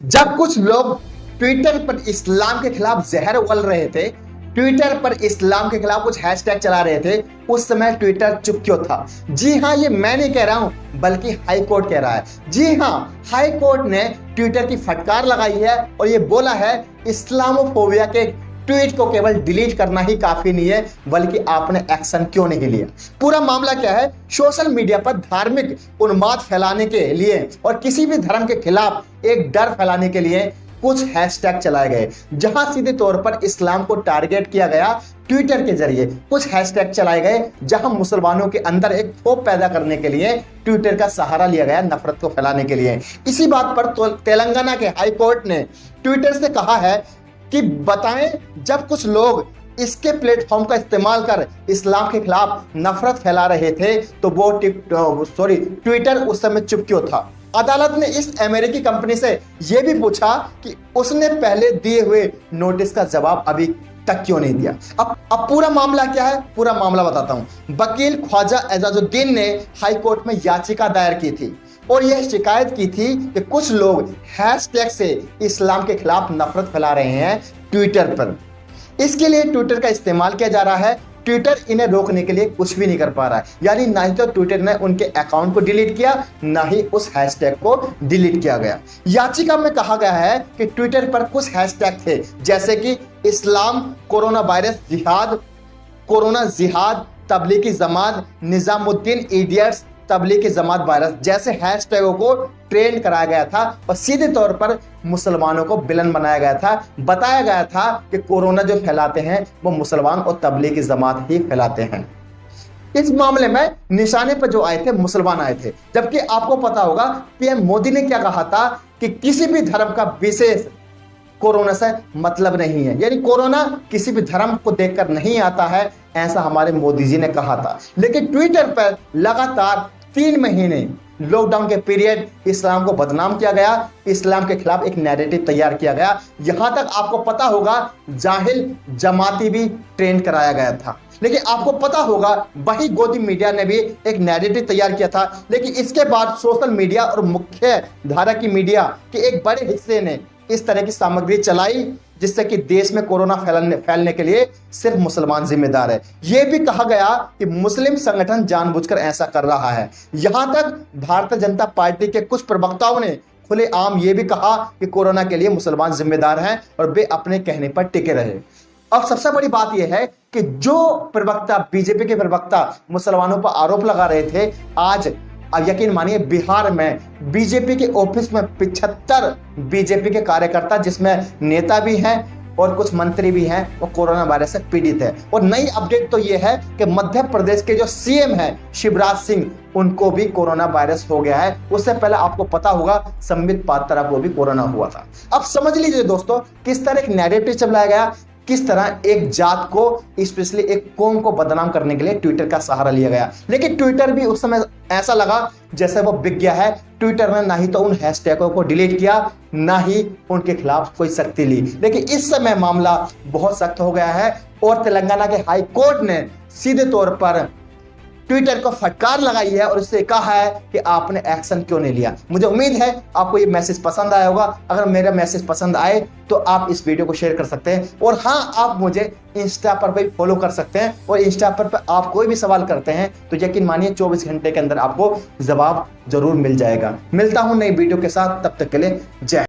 जब कुछ लोग ट्विटर पर इस्लाम के खिलाफ जहर उगल रहे थे, ट्विटर पर इस्लाम के खिलाफ कुछ हैशटैग चला रहे थे, उस समय ट्विटर चुप क्यों था? जी हाँ, ये मैं नहीं कह रहा हूं बल्कि हाई कोर्ट कह रहा है। जी हाँ, हाई कोर्ट ने ट्विटर की फटकार लगाई है और ये बोला है इस्लामोफोबिया के ट्वीट को केवल डिलीट करना ही काफी नहीं है बल्कि आपने एक्शन क्यों नहीं लिया। पूरा मामला क्या है? सोशल मीडिया पर धार्मिक उन्माद फैलाने के लिए और किसी भी धर्म के खिलाफ एक डर फैलाने के लिए कुछ हैशटैग चलाए गए, जहां सीधे तौर पर इस्लाम को टारगेट किया गया। ट्विटर के जरिए कुछ हैशटैग चलाए गए जहां मुसलमानों के अंदर एक क्षोभ पैदा करने के लिए ट्विटर का सहारा लिया गया, नफरत को फैलाने के लिए। इसी बात पर तो तेलंगाना के हाई कोर्ट ने ट्विटर से कहा है कि बताएं, जब कुछ लोग इसके प्लेटफॉर्म का इस्तेमाल कर इस्लाम के खिलाफ नफरत फैला रहे थे तो वो ट्विटर उस समय चुप क्यों था? अदालत ने इस अमेरिकी कंपनी से यह भी पूछा कि उसने पहले दिए हुए नोटिस का जवाब अभी तक क्यों नहीं दिया। अब पूरा मामला क्या है, पूरा मामला बताता हूं। वकील ख्वाजा एजाजुद्दीन ने हाई कोर्ट में याचिका दायर की थी और यह शिकायत की थी कि कुछ लोग हैशटैग से इस्लाम के खिलाफ नफरत फैला रहे हैं ट्विटर पर। इसके लिए ट्विटर का इस्तेमाल किया जा रहा है। ट्विटर इन्हें रोकने के लिए कुछ भी नहीं कर पा रहा है, यानी ना ही तो ट्विटर ने उनके अकाउंट को डिलीट किया, ना ही उस हैशटैग को डिलीट किया गया। याचिका में कहा गया है कि ट्विटर पर कुछ हैशटैग थे जैसे कि इस्लाम, कोरोना वायरस, जिहाद, कोरोना जिहाद, तबलीगी जमात, निजामुद्दीन इडियट्स, तबलीगी जमात वायरस जैसे हैशटैगों को ट्रेंड कराया गया था और सीधे तौर पर मुसलमानों को विलन बनाया गया था। बताया गया था कि कोरोना जो फैलाते हैं वो मुसलमान और तबलीगी जमात ही फैलाते हैं। इस मामले में निशाने पर जो आए थे मुसलमान आए थे, जबकि आपको पता होगा पीएम मोदी ने क्या कहा था कि किसी भी धर्म का विशेष कोरोना से मतलब नहीं है, यानी कोरोना किसी भी धर्म को देखकर नहीं आता है, ऐसा हमारे मोदी जी ने कहा था। लेकिन ट्विटर पर लगातार 3 महीने लॉकडाउन के पीरियड इस्लाम को बदनाम किया गया, इस्लाम के खिलाफ एक नैरेटिव तैयार किया गया। यहां तक आपको पता होगा जाहिल जमाती भी ट्रेंड कराया गया था। लेकिन आपको पता होगा वही गोदी मीडिया ने भी एक नैरेटिव तैयार किया था। लेकिन इसके बाद सोशल मीडिया और मुख्य धारा की मीडिया के एक बड़े हिस्से ने इस तरह की सामग्री चलाई जिससे कि देश में कोरोना फैलने के लिए सिर्फ मुसलमान जिम्मेदार है। यह भी कहा गया कि मुस्लिम संगठन जानबूझकर ऐसा कर रहा है। यहां तक भारतीय जनता पार्टी के कुछ प्रवक्ताओं ने खुलेआम यह भी कहा कि कोरोना के लिए मुसलमान जिम्मेदार हैं और वे अपने कहने पर टिके रहे। अब सबसे बड़ी बात यह है कि जो प्रवक्ता, बीजेपी के प्रवक्ता मुसलमानों पर आरोप लगा रहे थे, आज अब यकीन मानिए बिहार में बीजेपी के ऑफिस में 75 बीजेपी के कार्यकर्ता, जिसमें नेता भी हैं और कुछ मंत्री भी हैं, वो कोरोना वायरस से पीड़ित है। और नई अपडेट तो ये है कि मध्य प्रदेश के जो सीएम हैं शिवराज सिंह, उनको भी कोरोना वायरस हो गया है। उससे पहले आपको पता होगा संबित पात्रा को भी कोरोना हुआ था। अब समझ लीजिए दोस्तों किस तरह एक नैरेटिव चलाया गया, किस तरह एक जात को, स्पेशली एक कौम को बदनाम करने के लिए ट्विटर का सहारा लिया गया। लेकिन ट्विटर भी उस समय ऐसा लगा जैसे वो बिक गया है। ट्विटर ने ना ही तो उन हैशटैगों को डिलीट किया, ना ही उनके खिलाफ कोई सख्ती ली। लेकिन इस समय मामला बहुत सख्त हो गया है और तेलंगाना के हाई कोर्ट ने सीधे तौर पर ट्विटर को फटकार लगाई है और उससे कहा है कि आपने एक्शन क्यों नहीं लिया। मुझे उम्मीद है आपको ये मैसेज पसंद आया होगा। अगर मेरा मैसेज पसंद आए तो आप इस वीडियो को शेयर कर सकते हैं और हाँ, आप मुझे इंस्टा पर भी फॉलो कर सकते हैं और इंस्टा पर आप कोई भी सवाल करते हैं तो यकीन मानिए 24 घंटे के अंदर आपको जवाब जरूर मिल जाएगा। मिलता हूं नई वीडियो के साथ, तब तक के लिए जय।